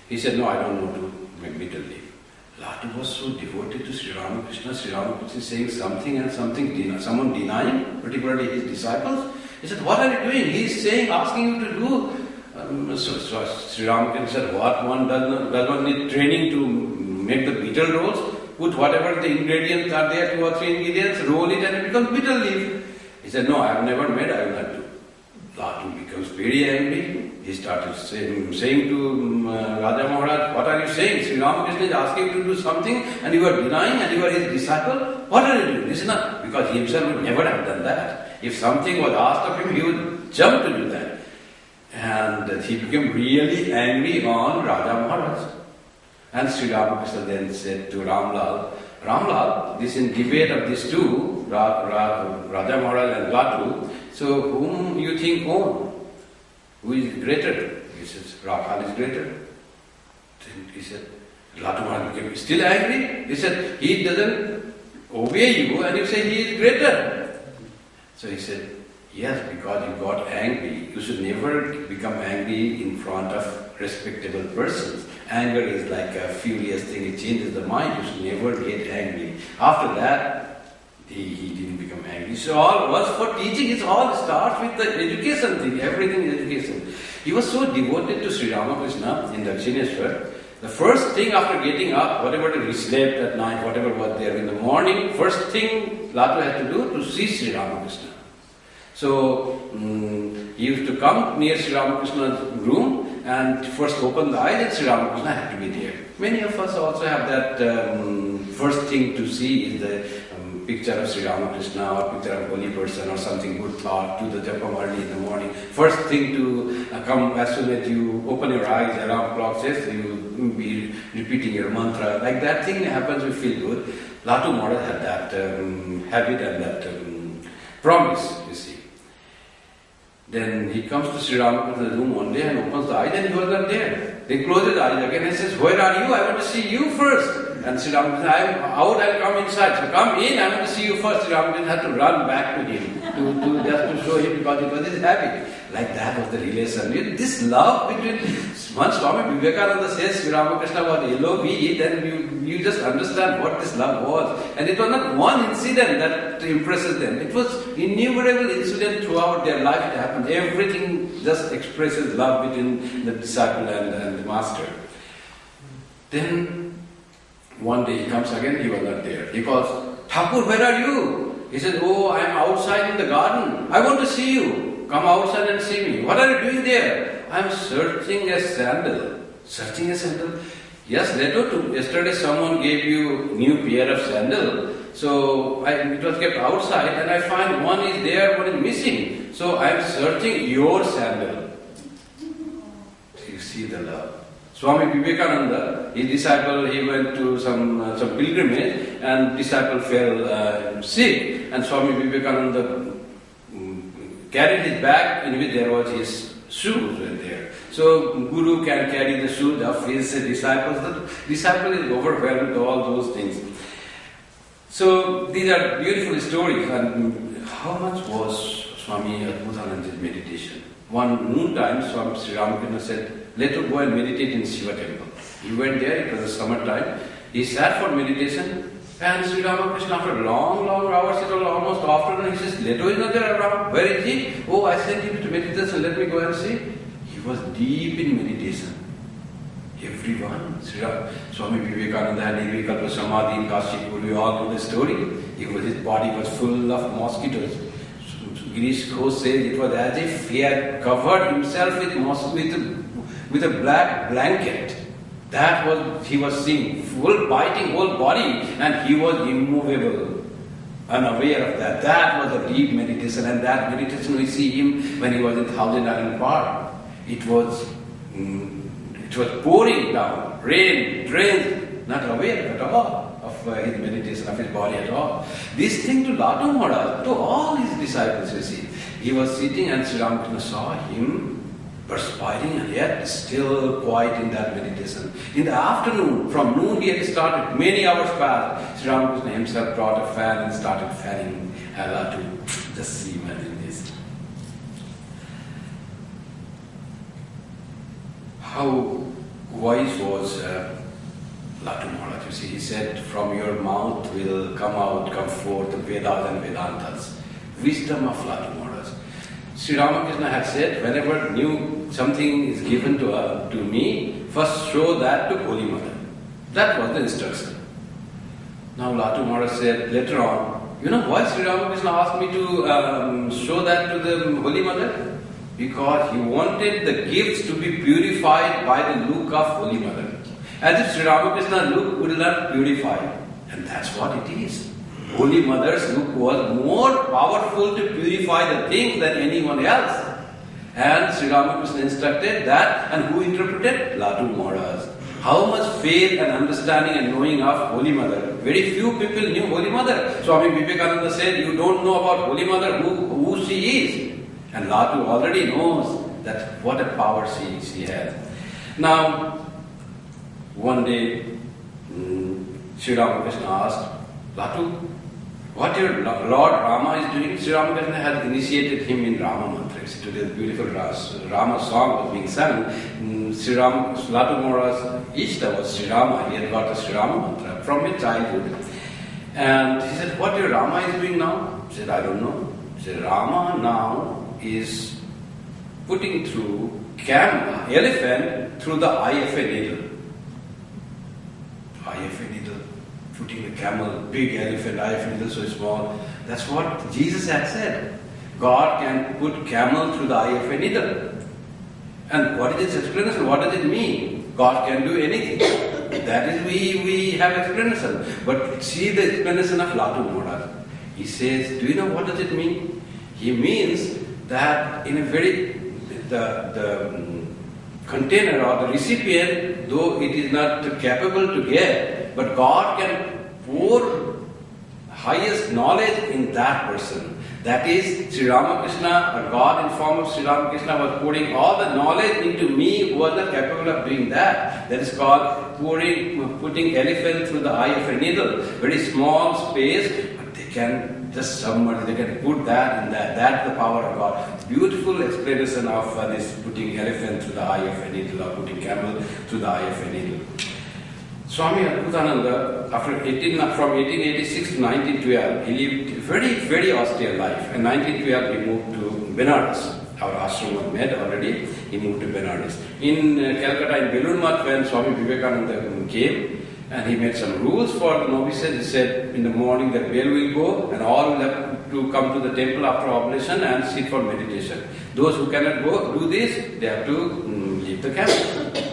Speaker 1: he said, no, I don't know to make middle leave. Latu was so devoted to Sri Ramakrishna. Sri Ramakrishna is saying something and someone denying, particularly his disciples. He said, what are you doing? He is saying, asking you to do. So Sri Ramakrishna said, what one does not need training to make the betel rolls? Put whatever the ingredients are there, 2 or 3 ingredients, roll it and it becomes betel leaf. He said, no, I have never made, I will not do. Latu becomes very angry. He started saying to Raja Maharaj, what are you saying? Sri Ramakrishna is asking you to do something and you are denying and you are his disciple. What are you doing? This is not, because he himself would never have done that. If something was asked of him, he would jump to do that. And he became really angry on Raja Maharaj. And Sri Ramakrishna then said to Ramlal, this in debate of these two, Raja Maharaj and Latu, so whom you think won? Who is greater? He says, Rakhal is greater. Then he said, Latu Maharaj became still angry. He said, he doesn't obey you and you say he is greater. So he said, yes, because you got angry. You should never become angry in front of respectable persons. Anger is like a furious thing, it changes the mind. You should never get angry. After that, he didn't become angry. So all was for teaching, it all starts with the education thing, everything is education. He was so devoted to Sri Ramakrishna in Dakshineshwar. The first thing after getting up, whatever he slept at night, whatever was there in the morning, first thing Latu had to do to see Sri Ramakrishna. So he used to come near Sri Ramakrishna's room and first open the eyes and Sri Ramakrishna had to be there. Many of us also have that first thing to see is the picture of Sri Ramakrishna or picture of a holy person or something good thought to the japam early in the morning. First thing to come as soon as you open your eyes, alarm clock says, you be repeating your mantra. Like that thing happens, you feel good. Latu Maharaj had that habit and that promise, you see. Then he comes to Sri Ramakrishna's room one day and opens the eyes and he was not there. They close his eyes again and says, where are you? I want to see you first. And Sri Ramakrishna, I am out, I will come inside. So come in, I want to see you first. Sri Ramakrishna had to run back to him just to show him because it was his habit. Like that was the relation. This love between, once Swami Vivekananda says Sri Ramakrishna was LOVE, then you just understand what this love was. And it was not one incident that impresses them. It was innumerable incidents throughout their life. It happened. Everything just expresses love between the disciple and the master. Then one day he comes again, he was not there. He calls, Thakur, where are you? He says, oh, I am outside in the garden. I want to see you. Come outside and see me. What are you doing there? I am searching a sandal. Searching a sandal? Yes, yesterday someone gave you new pair of sandal. So it was kept outside and I find one is there, one is missing. So I am searching your sandal. You see the love. Swami Vivekananda, his disciple, he went to some pilgrimage and disciple fell sick and Swami Vivekananda carried his bag in which there was his shoes were there. So Guru can carry the shoes of his disciples. The disciple is overwhelmed with all those things. So these are beautiful stories. And how much was Swami Adbhutananda's meditation? One noontime, Swami Sri Ramakrishna said, let us go and meditate in Shiva temple. He went there, it was a summertime. He sat for meditation. And Sri Ramakrishna, after long hours, it was almost afternoon, he says, Leto is not there around. Where is he? Oh, I sent him to meditation, let me go and see. He was deep in meditation. Everyone. Swami Vivekananda had Nirvikalpa Samadhi in Kashipur. We all know the story. His body was full of mosquitoes. Girish Ghosh says it was as if he had covered himself with a black blanket. That was, he was seeing full biting whole body, and he was immovable, unaware of that. That was a deep meditation, and that meditation we see him when he was in Thousand Island Park. It was pouring down, rain, not aware at all of his meditation, of his body at all. This thing to Latu Maharaj, to all his disciples, you see. He was sitting and Sri Ramakrishna saw him perspiring and yet still quiet in that meditation. In the afternoon, from noon he had started, many hours passed. Sri Ramakrishna himself brought a fan and started fanning Latu. Just imagine this. How wise was Latu Maharaj? You see, he said, from your mouth will come forth the Vedas and Vedantas. Wisdom of Latu Maharaj. Sri Ramakrishna had said, whenever something is given to me, first show that to Holy Mother. That was the instruction. Now Latu Maharaj said later on, you know why Sri Ramakrishna asked me to show that to the Holy Mother? Because he wanted the gifts to be purified by the look of Holy Mother. As if Sri Ramakrishna's look would not purify. And that's what it is. Holy Mother's look was more powerful to purify the things than anyone else. And Sri Ramakrishna instructed that, and who interpreted? Latu Maharaj. How much faith and understanding and knowing of Holy Mother. Very few people knew Holy Mother. Swami Vivekananda said, you don't know about Holy Mother, who she is. And Latu already knows that what a power she has. Now, one day, Sri Ramakrishna asked, Latu, what your Lord Rama is doing? Sri Ramakrishna had initiated him in Rama mantra. Today's beautiful Rama song was being sung. Latu Maharaj's Ishta was Sri Rama. He had got the Sri Rama mantra from his childhood. And he said, what your Rama is doing now? He said, I don't know. He said, Rama now is putting through elephant through the eye of a needle. Eye of a needle. Putting a camel, big elephant, eye of a needle so small. That's what Jesus had said. God can put camel through the eye of a needle. And what is its explanation? What does it mean? God can do anything. That is, we have explanation. But see the explanation of Latu Maharaj. He says, do you know what does it mean? He means that in a the container or the recipient, though it is not capable to get, but God can pour highest knowledge in that person. That is, Sri Ramakrishna, or God in form of Sri Ramakrishna was pouring all the knowledge into me who was not capable of doing that. That is called putting elephant through the eye of a needle. Very small space, but they can just submerge, they can put that in that. That's the power of God. Beautiful explanation of this putting elephant through the eye of a needle or putting camel through the eye of a needle. Swami Adbhutananda, from 1886 to 1912, he lived a very, very austere life. In 1912, he moved to Benares. Our ashram was met already. He moved to Benares. In Calcutta, in Belur when Swami Vivekananda came, and he made some rules for the novices. He said, in the morning the bell will go, and all will have to come to the temple after oblation and sit for meditation. Those who cannot go, do this, they have to leave the camp.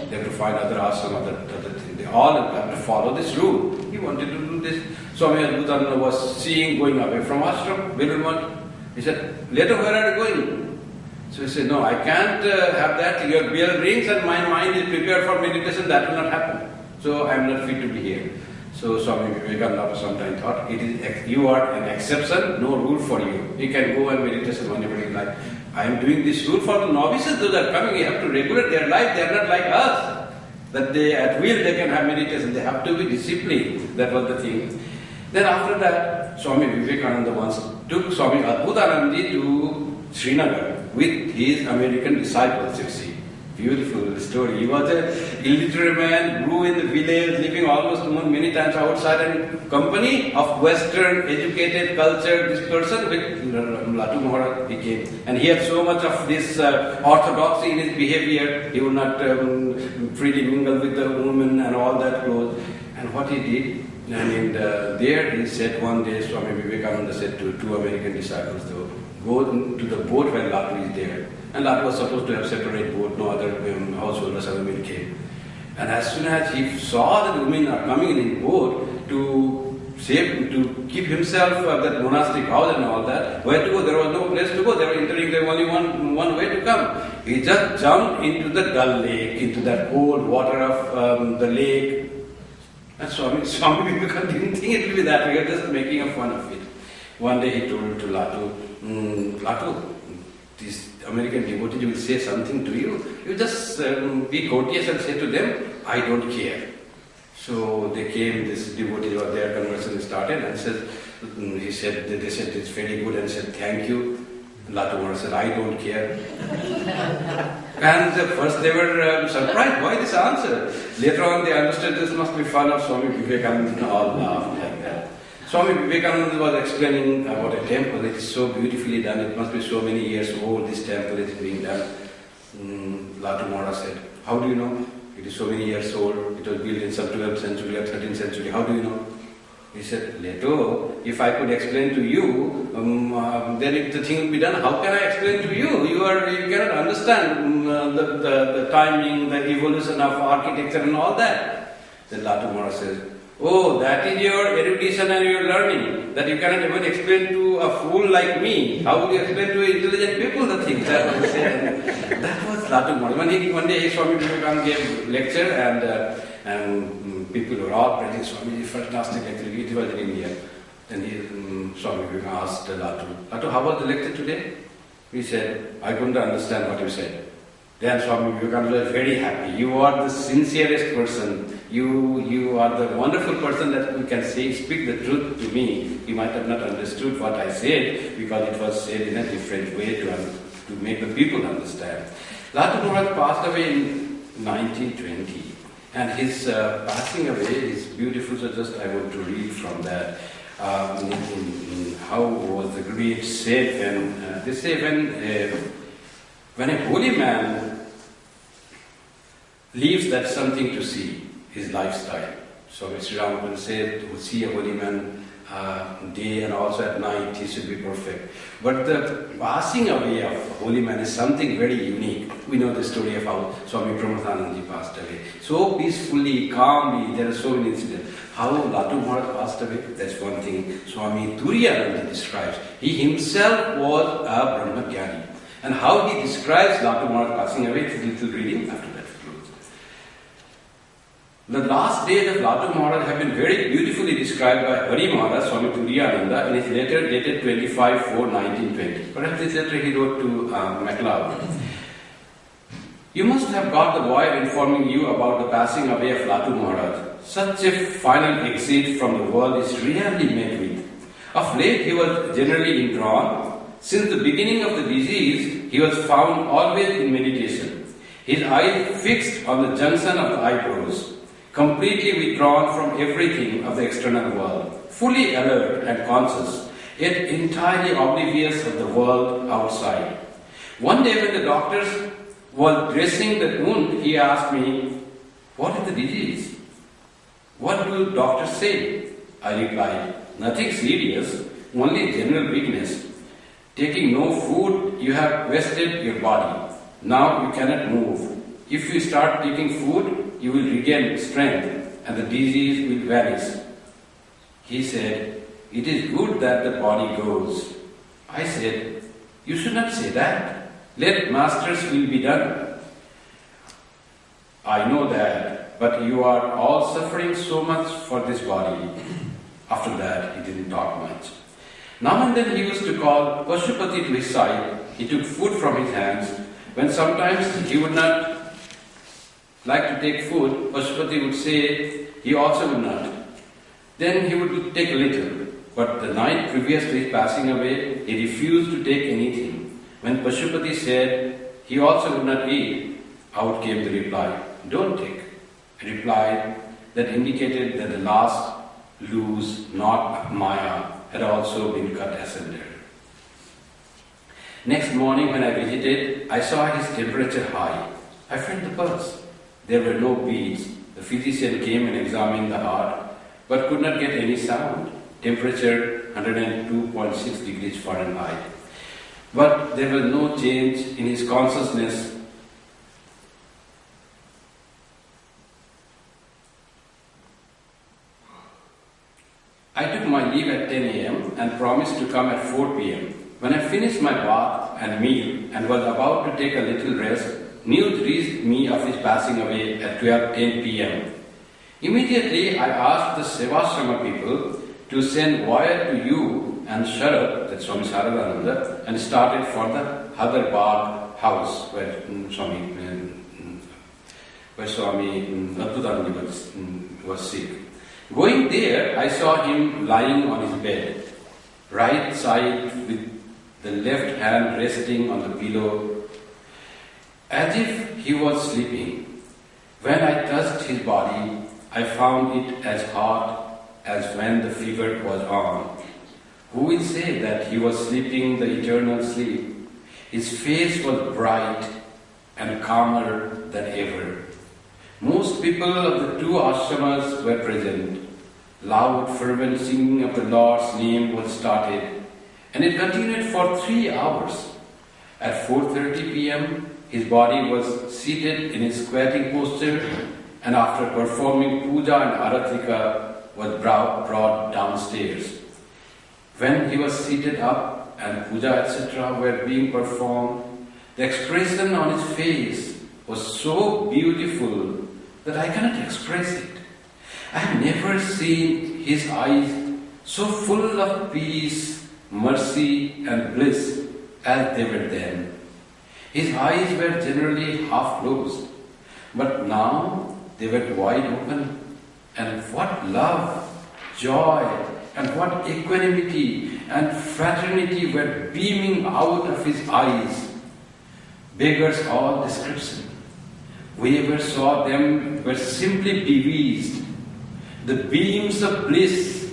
Speaker 1: They have to find other ashram, other thing. They all have to follow this rule. He wanted to do this. Swami Adbhutananda was going away from ashram, Belur. He said, later where are you going? So he said, no, I can't have that. Your bell rings and my mind is prepared for meditation. That will not happen. So I am not fit to be here. So Swami Vivekananda sometimes thought, you are an exception, no rule for you. You can go and meditation whenever you like. I am doing this rule for the novices, those are coming, you have to regulate their life, they are not like us. That they at will they can have meditation, they have to be disciplined. That was the thing. Then after that, Swami Vivekananda once took Swami Adbhutananda to Srinagar with his American disciples, you see. Beautiful story. He was a illiterate man, grew in the village, living almost many times outside, and company of Western educated culture, this person with Latu Maharaj became. And he had so much of this orthodoxy in his behavior. He would not freely mingle with the women and all that close. And what he did, there he said one day, Swami Vivekananda said to two American disciples, go to the boat when Latu is there. And Latu was supposed to have separate boat, no other householders or women came. And as soon as he saw that the women are coming in boat to keep himself at that monastic house and all that, where to go? There was no place to go. They were entering, there was only one way to come. He just jumped into the dull lake, into that cold water of the lake. And Swami Vivekananda didn't think it would be that way, he was just making a fun of it. One day he told to Latu, Latu, these American devotees will say something to you. You just be courteous and say to them, I don't care. So they came, this devotee was there, conversation started, and they said it's very good, and said thank you. Latu Maharaj said, I don't care. And first they were surprised, why this answer? Later on they understood this must be fun of Swami Vivekananda, and all laughed like that. Swami Vivekananda was explaining about a temple. It is so beautifully done. It must be so many years old. This temple is being done. Latu Maharaj said, how do you know? It is so many years old. It was built in some 12th century or 13th century. How do you know? He said, Leto, if I could explain to you, then the thing would be done. How can I explain to you? You cannot understand the timing, the evolution of architecture and all that. Then Latu Maharaj says, oh, that is your erudition and your learning, that you cannot even explain to a fool like me. How would you explain to intelligent people the things? That was said. That was Latu Maharaj. One day Swami Vivekananda gave lecture, and people were all praising Swami, fantastic lecture. It was in India. And Swami Vivekananda asked Latu, how was the lecture today? He said, I couldn't understand what you said. Then Swami Vivekananda was very happy. You are the sincerest person. You are the wonderful person that you can speak the truth to me. You might have not understood what I said because it was said in a different way to make the people understand. Latu Maharaj passed away in 1920, and his passing away is beautiful. So just I want to read from that. How was the great said, and they say when a holy man leaves, that's something to see, his lifestyle. So Mr. Ramapan said, to see a holy man day and also at night, he should be perfect. But the passing away of a holy man is something very unique. We know the story of how Swami Kripamayananda passed away. So peacefully, calmly, there are so many incidents. How Latu Maharaj passed away, that's one thing Swami Turiyananda describes. He himself was a Brahmagyani. And how he describes Latu Maharaj passing away, it's a little reading after that. The last days of Latu Maharaj have been very beautifully described by Hari Maharaj, Swami Turiyananda, in his letter dated 25/4/1920. Perhaps this letter he wrote to MacLeod. You must have got the wire informing you about the passing away of Latu Maharaj. Such a final exit from the world is rarely met with. Of late he was generally indrawn. Since the beginning of the disease, he was found always in meditation. His eyes fixed on the junction of the eyebrows, completely withdrawn from everything of the external world, fully alert and conscious, yet entirely oblivious of the world outside. One day when the doctors were dressing the wound, he asked me, what is the disease? What do doctors say? I replied, nothing serious, only general weakness. Taking no food, you have wasted your body. Now you cannot move. If you start taking food, you will regain strength and the disease will vanish. He said, it is good that the body goes. I said, you should not say that. Let master's will be done. I know that, but you are all suffering so much for this body. After that, he didn't talk much. Now and then he used to call Pashupati to his side. He took food from his hands. When sometimes he would not like to take food, Pashupati would say he also would not. Then he would take a little. But the night previous to his passing away, he refused to take anything. When Pashupati said he also would not eat, Out came the reply, "Don't take." A reply that indicated that the last loose knot of Maya had also been cut asunder. Next morning when I visited, I saw his temperature high. I felt the pulse. There were no beats. The physician came and examined the heart, but could not get any sound. Temperature 102.6 degrees Fahrenheit. But there was no change in his consciousness. I took my leave at 10 a.m. and promised to come at 4 p.m. When I finished my bath and meal and was about to take a little rest, news reached me of his passing away at 12:10 p.m. Immediately I asked the Sevashrama people to send wire to you and Sharad, that's Swami Saradananda, and started for the Hadarbagh house where Swami Adbhutananda was sick. Going there, I saw him lying on his bed, right side with the left hand resting on the pillow, as if he was sleeping. When I touched his body, I found it as hot as when the fever was on. Who will say that he was sleeping the eternal sleep? His face was bright and calmer than ever. Most people of the two ashramas were present. Loud, fervent singing of the Lord's name was started, and it continued for 3 hours. At 4:30 p.m., his body was seated in his squatting posture, and after performing puja and aratika, was brought downstairs. When he was seated up and puja etc. were being performed, the expression on his face was so beautiful that I cannot express it. I have never seen his eyes so full of peace, mercy and bliss as they were then. His eyes were generally half closed, but now they were wide open, and what love, joy and what equanimity and fraternity were beaming out of his eyes beggars all description. Whoever saw them were simply bewised. The beams of bliss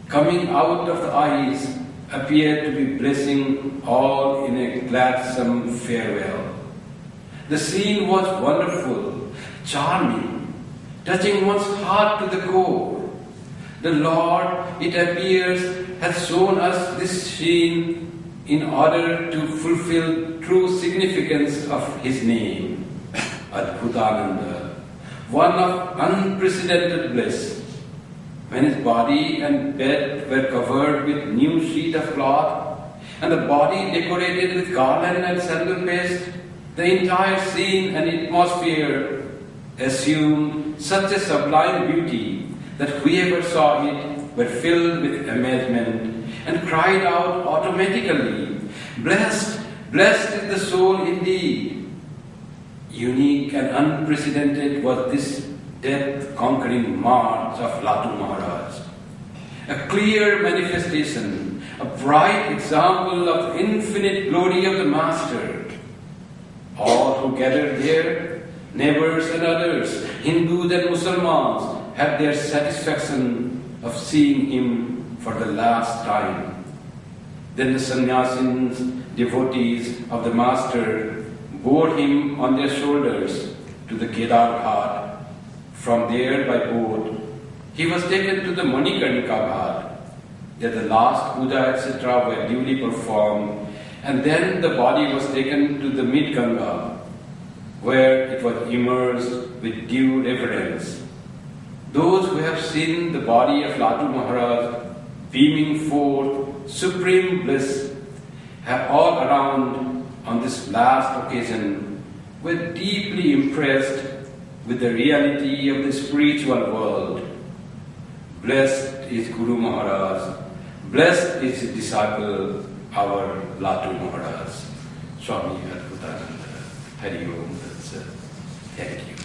Speaker 1: coming out of the eyes appeared to be blessing all in a gladsome farewell. The scene was wonderful, charming, touching one's heart to the core. The Lord, it appears, has shown us this scene in order to fulfill true significance of his name, Adbhutananda, one of unprecedented bliss. When his body and bed were covered with new sheet of cloth, and the body decorated with garland and sandal paste, the entire scene and atmosphere assumed such a sublime beauty that whoever saw it were filled with amazement and cried out automatically, "Blessed, blessed is the soul indeed." Unique and unprecedented was this death-conquering march of Latu Maharaj. A clear manifestation, a bright example of infinite glory of the Master. All who gathered there, neighbors and others, Hindus and Muslims, had their satisfaction of seeing him for the last time. Then the sannyasins, devotees of the Master, bore him on their shoulders to the Kedar Ghat. From there by boat, he was taken to the Manikarnika Ghat. There the last puja etc. were duly performed, and then the body was taken to the mid-Ganga, where it was immersed with due reverence. Those who have seen the body of Latu Maharaj beaming forth supreme bliss have all around on this last occasion were deeply impressed with the reality of the spiritual world. Blessed is Guru Maharaj, blessed is his disciple, our Latu Maharaj. Swami Adbhutananda. Hari Om Tat Sat. Thank you.